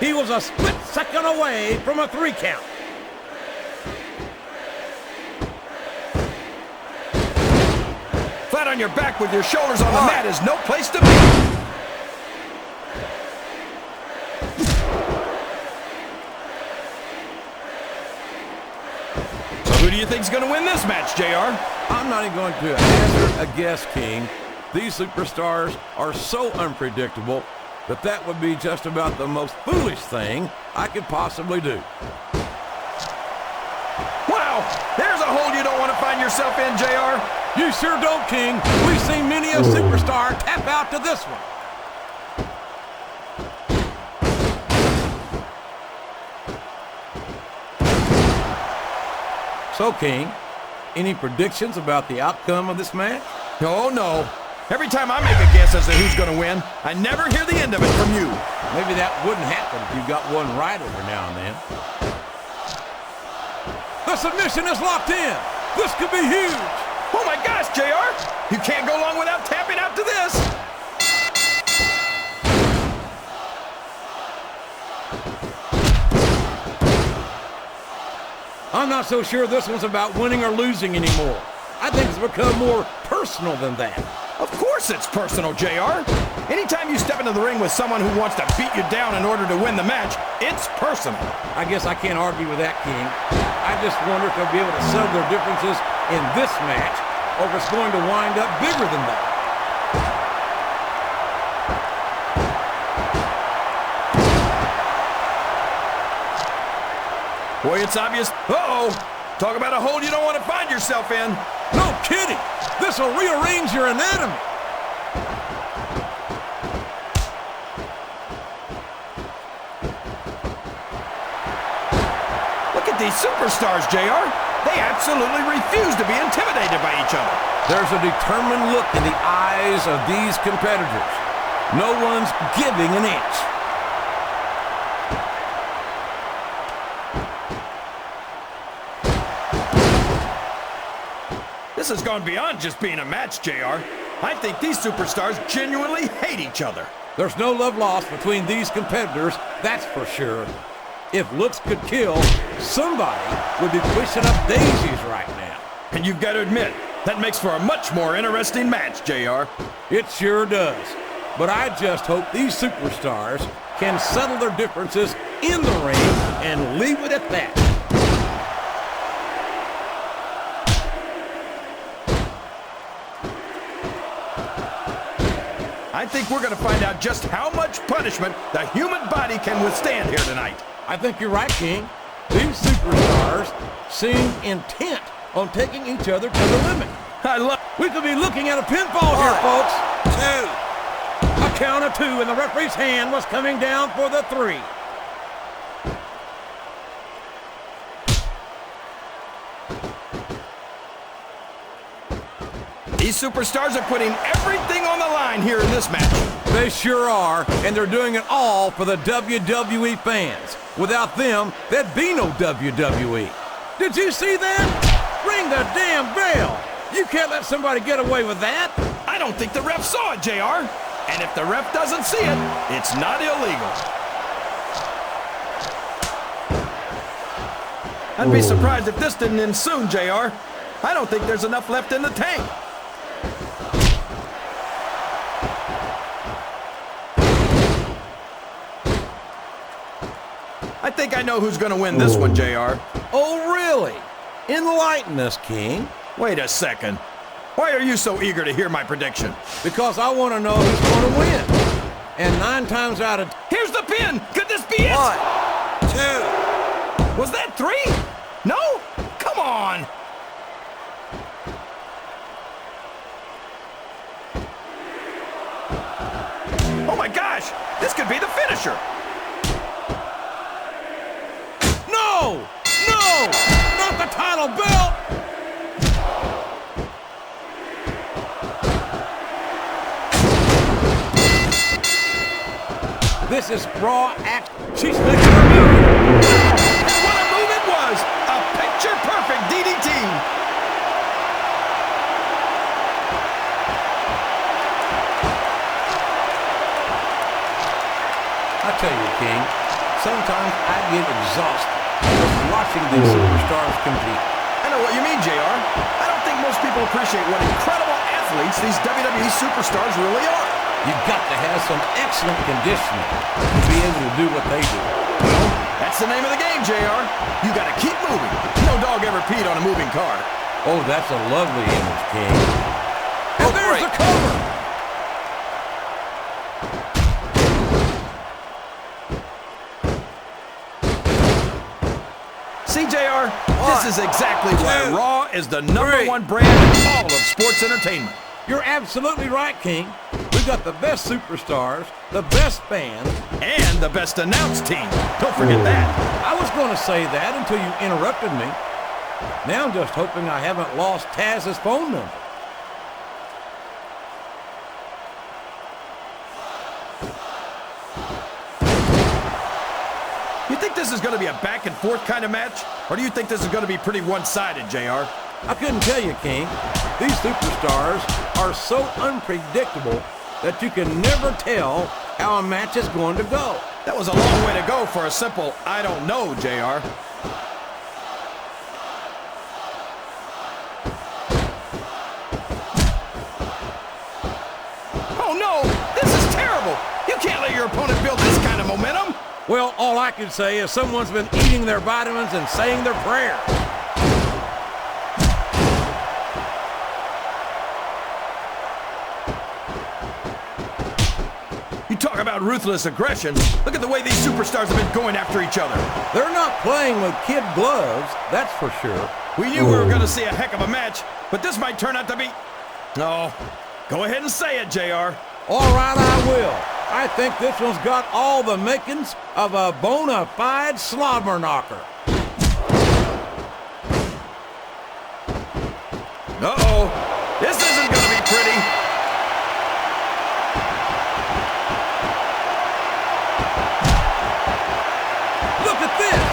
He was a split second away from a 3 count. Flat on your back with your shoulders on the mat is no place to be. Who do you think's going to win this match, JR? I'm not even going to hazard a guess, King. These superstars are so unpredictable that would be just about the most foolish thing I could possibly do. Wow! There's a hole you don't want to find yourself in, JR. You sure don't, King. We've seen many a superstar tap out to this one. So, King, any predictions about the outcome of this match? Oh, no. Every time I make a guess as to who's going to win, I never hear the end of it from you. Maybe that wouldn't happen if you got one right every now and then. The submission is locked in. This could be huge. Oh, my gosh, JR. You can't go long without tapping out to this. I'm not so sure this one's about winning or losing anymore. I think it's become more personal than that. Of course it's personal, JR. Anytime you step into the ring with someone who wants to beat you down in order to win the match, it's personal. I guess I can't argue with that, King. I just wonder if they'll be able to settle their differences in this match, or if it's going to wind up bigger than that. Boy, it's obvious. Uh-oh. Talk about a hole you don't want to find yourself in. No kidding. This will rearrange your anatomy. Look at these superstars, JR. They absolutely refuse to be intimidated by each other. There's a determined look in the eyes of these competitors. No one's giving an inch. This has gone beyond just being a match, JR. I think these superstars genuinely hate each other. There's no love lost between these competitors, that's for sure. If looks could kill, somebody would be pushing up daisies right now. And you've got to admit, that makes for a much more interesting match, JR. It sure does. But I just hope these superstars can settle their differences in the ring and leave it at that. I think we're going to find out just how much punishment the human body can withstand here tonight. I think you're right, King. These superstars seem intent on taking each other to the limit. We could be looking at a pinfall here, folks. 2. A count of 2, and the referee's hand was coming down for the 3. These superstars are putting everything on the line here in this match. They sure are, and they're doing it all for the WWE fans. Without them, there'd be no WWE. Did you see that? Ring the damn bell. You can't let somebody get away with that. I don't think the ref saw it, JR. And if the ref doesn't see it, it's not illegal. I'd be surprised if this didn't end soon, JR. I don't think there's enough left in the tank. I think I know who's going to win this one, JR. Oh, really? Enlighten us, King. Wait a second. Why are you so eager to hear my prediction? Because I want to know who's going to win. And 9 times out of... Here's the pin! Could this be it? 1, 2... Was that 3? No? Come on! Oh my gosh! This could be the finisher! No! No! Not the title belt! This is raw act. She's making her move. And what a move it was! A picture-perfect DDT! I tell you, King, sometimes I get exhausted just watching these superstars compete. I know what you mean, JR. I don't think most people appreciate what incredible athletes these WWE superstars really are. You've got to have some excellent conditioning to be able to do what they do. Well, that's the name of the game, JR. You got to keep moving. No dog ever peed on a moving car. Oh, that's a lovely image, King. And there's the cover! See, JR, this is exactly why Raw is the #1 brand in all of sports entertainment. You're absolutely right, King. We've got the best superstars, the best fans, and the best announced team. Don't forget that. I was going to say that until you interrupted me. Now I'm just hoping I haven't lost Taz's phone number. You think this is going to be a back-and-forth kind of match? Or do you think this is going to be pretty one-sided, JR? I couldn't tell you, King. These superstars are so unpredictable that you can never tell how a match is going to go. That was a long way to go for a simple, I don't know, JR. Oh, no! This is terrible! You can't let your opponent build this kind of momentum! Well, all I can say is someone's been eating their vitamins and saying their prayers. You talk about ruthless aggression. Look at the way these superstars have been going after each other. They're not playing with kid gloves, that's for sure. We knew we were going to see a heck of a match, but this might turn out to be... No. Go ahead and say it, JR. All right, I will. I think this one's got all the makings of a bona fide slobber knocker. Uh-oh. This isn't going to be pretty. Look at this!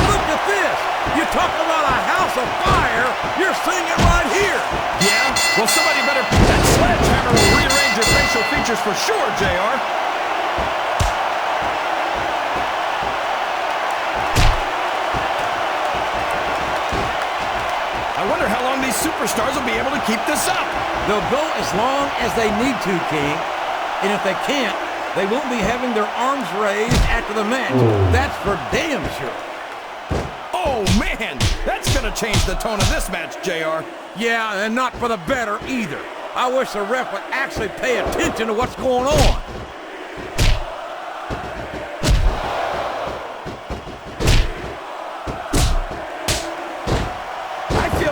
Look at this! You talk about a house of fire, you're seeing it right here! Yeah? Well, somebody better... That sledgehammer will rearrange your facial features for sure, JR. I wonder how long these superstars will be able to keep this up. They'll go as long as they need to, King. And if they can't, they won't be having their arms raised after the match. That's for damn sure. Oh, man! That's going to change the tone of this match, JR. Yeah, and not for the better either. I wish the ref would actually pay attention to what's going on.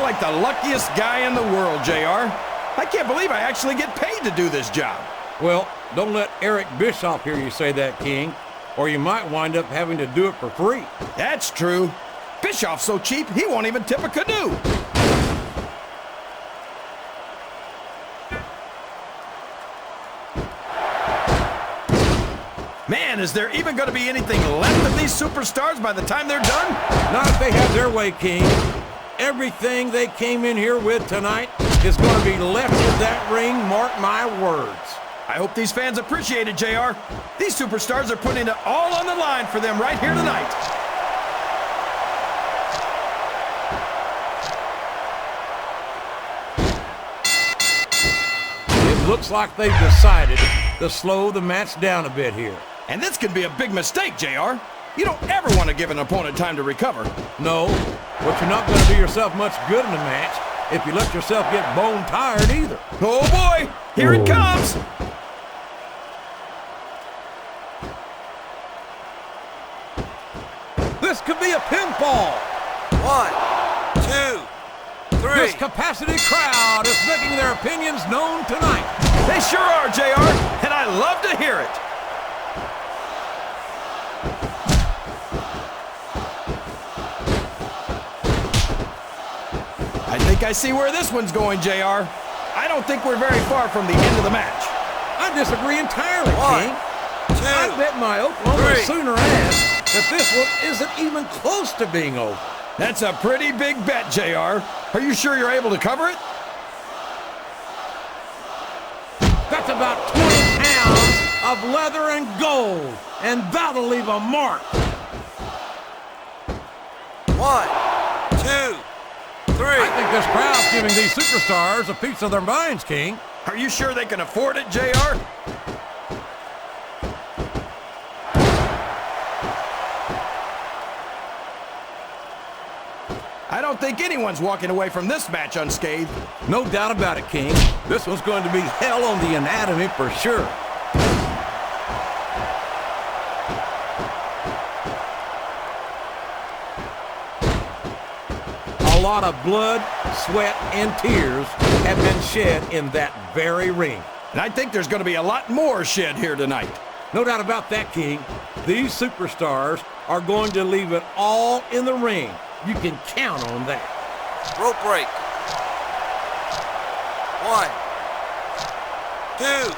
Like the luckiest guy in the world, JR. I can't believe I actually get paid to do this job. Well, don't let Eric Bischoff hear you say that, King, or you might wind up having to do it for free. That's true. Bischoff's so cheap, he won't even tip a canoe. Man, is there even going to be anything left of these superstars by the time they're done? Not if they have their way, King. Everything they came in here with tonight is going to be left in that ring, mark my words. I hope these fans appreciate it, JR. These superstars are putting it all on the line for them right here tonight. It looks like they've decided to slow the match down a bit here. And this could be a big mistake, JR. You don't ever want to give an opponent time to recover. No, but you're not going to do yourself much good in a match if you let yourself get bone tired either. Oh boy, here it comes. This could be a pinfall. 1, 2, 3. This capacity crowd is making their opinions known tonight. They sure are, JR, and I love to hear it. I think I see where this one's going, JR. I don't think we're very far from the end of the match. I disagree entirely, 1, King. 2, I bet my Oklahoma 3. Sooner ass that this one isn't even close to being over. That's a pretty big bet, JR. Are you sure you're able to cover it? That's about 20 pounds of leather and gold, and that'll leave a mark. 1, 2, 3. I think this crowd's giving these superstars a piece of their minds, King. Are you sure they can afford it, JR? I don't think anyone's walking away from this match unscathed. No doubt about it, King. This one's going to be hell on the anatomy for sure. A lot of blood, sweat, and tears have been shed in that very ring. And I think there's going to be a lot more shed here tonight. No doubt about that, King. These superstars are going to leave it all in the ring. You can count on that. Rope break. 1, 2,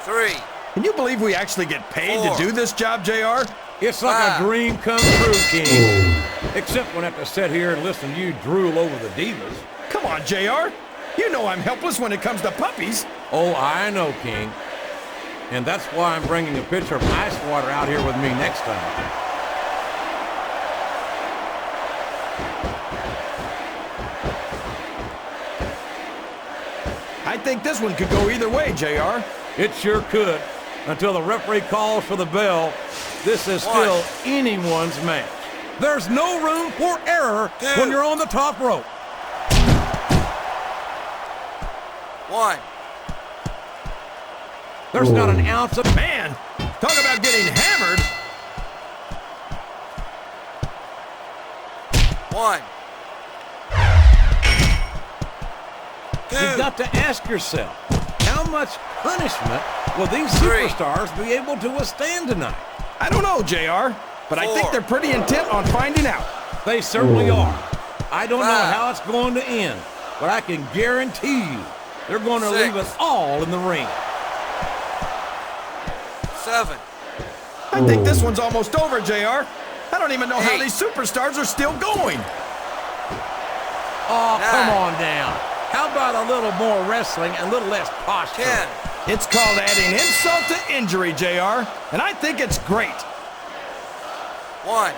3. Can you believe we actually get paid 4. to do this job, JR? It's like a dream come true, King. Except when I have to sit here and listen to you drool over the divas. Come on, JR. You know I'm helpless when it comes to puppies. Oh, I know, King. And that's why I'm bringing a pitcher of ice water out here with me next time. I think this one could go either way, JR. It sure could. Until the referee calls for the bell, this is still anyone's match. There's no room for error when you're on the top rope. 1. There's not an ounce of... Man, talk about getting hammered. 1, 2. You've got to ask yourself, how much punishment will these 3. superstars be able to withstand tonight? I don't know, JR, but I think 4. they're pretty intent on finding out. They certainly are. I don't know 5. how it's going to end, but I can guarantee you they're going to 6. leave us all in the ring. 7. I think this one's almost over, JR. I don't even know how 8. these superstars are still going. Oh, 9. come on down. How about a little more wrestling and a little less posture? 10. It's called adding insult to injury, JR, and I think it's great. 1,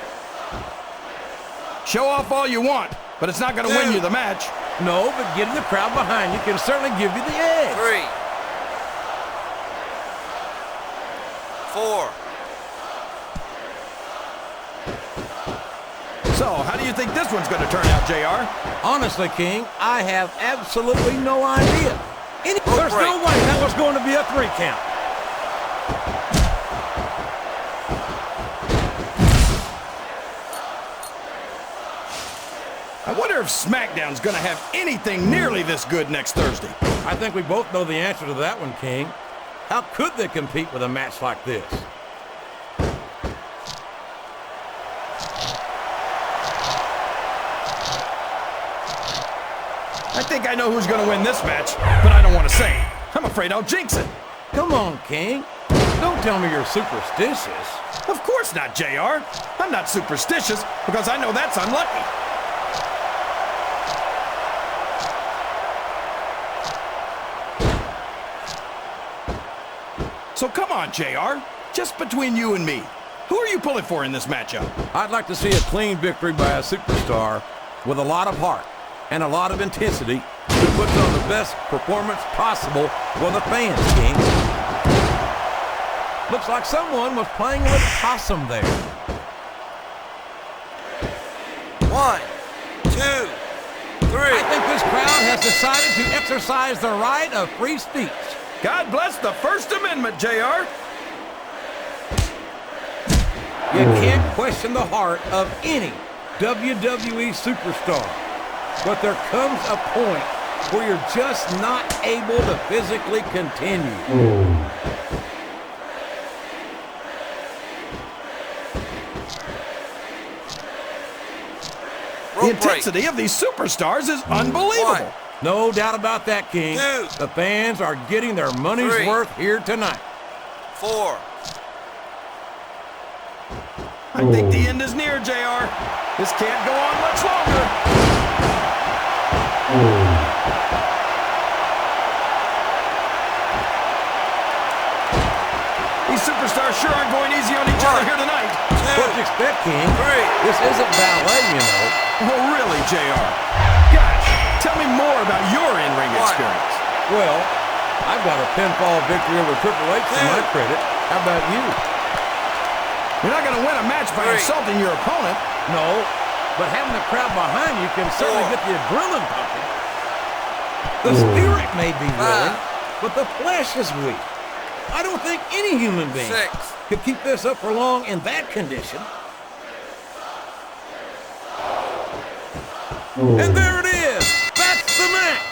Show off all you want, but it's not going to win 2. you the match. No, but getting the crowd behind you can certainly give you the edge. 3, 4. So, how do you think this one's going to turn out, JR? Honestly, King, I have absolutely no idea. There's no way that was going to be a 3 count. I wonder if SmackDown's going to have anything nearly this good next Thursday. I think we both know the answer to that one, King. How could they compete with a match like this? I think I know who's going to win this match, but I don't want to say it. I'm afraid I'll jinx it. Come on, King. Don't tell me you're superstitious. Of course not, JR. I'm not superstitious because I know that's unlucky. So come on, JR. Just between you and me, who are you pulling for in this matchup? I'd like to see a clean victory by a superstar with a lot of heart and a lot of intensity who puts on the best performance possible for the fans, King. Looks like someone was playing with possum there. 1, 2, 3. I think this crowd has decided to exercise the right of free speech. God bless the First Amendment, JR. You can't question the heart of any WWE superstar. But there comes a point where you're just not able to physically continue. The intensity of these superstars is unbelievable. 1, No doubt about that, King. 2. The fans are getting their money's 3. worth here tonight. 4. I think the end is near, JR. This can't go on much longer. These These superstars sure aren't going easy on each other here tonight. What you expect, King? This isn't ballet, you know. Oh, really, JR? Gosh, tell me more about your in-ring experience. Well, I've got a pinfall victory over Triple H to my credit. How about you? You're not going to win a match by insulting your opponent. No, but having the crowd behind you can certainly get the adrenaline pumping. The spirit may be willing, but the flesh is weak. I don't think any human being could keep this up for long in that condition. And there it is. That's the match.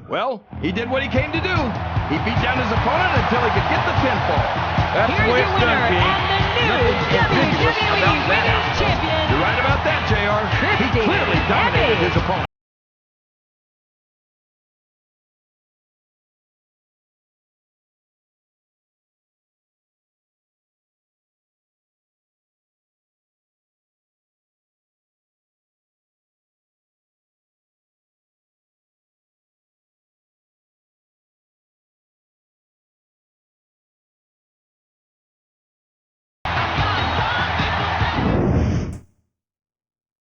Well, he did what he came to do. He beat down his opponent until he could get the pinfall. That's the way it's done, King. Here's your winner and the new WWE Women's Champion. You're right about that, JR. He clearly dominated his opponent.